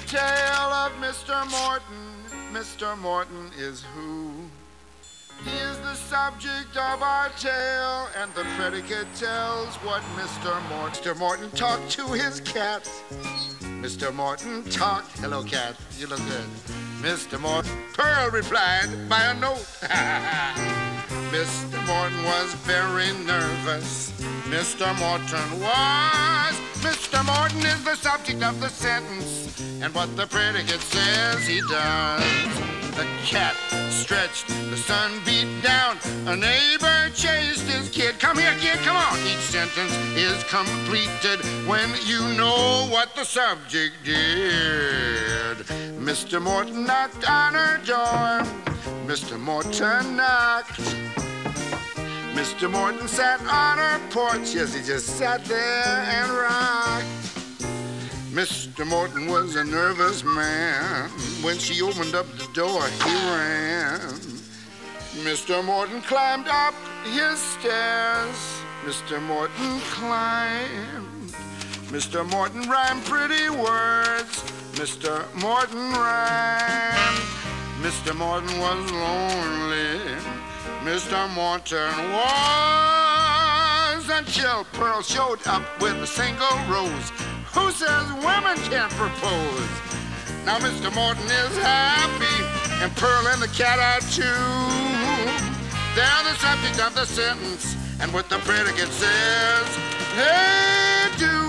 tale of Mr. Morton. Mr. Morton is who? He is the subject of our tale, and the predicate tells what Mr. Morton talked to his cat. Mr. Morton talked. Hello, cat. You look good. Mr. Morton. Pearl replied by a note. Mr. Morton was very nervous. Mr. Morton was. Mr. Morton is the subject of the sentence, and what the predicate says he does. The cat stretched, the sun beat down, a neighbor chased his kid. Come here, kid, come on. Each sentence is completed when you know what the subject did. Mr. Morton knocked on her door. Mr. Morton knocked. Mr. Morton sat on her porch. Yes, he just sat there and rocked. Mr. Morton was a nervous man. When she opened up the door, he ran. Mr. Morton climbed up his stairs. Mr. Morton climbed. Mr. Morton rhymed pretty words. Mr. Morton rhymed. Mr. Morton was lonely. Mr. Morton was, until Pearl showed up with a single rose. Who says women can't propose? Now Mr. Morton is happy, and Pearl and the cat are too. They're the subject of the sentence, and what the predicate says, they do.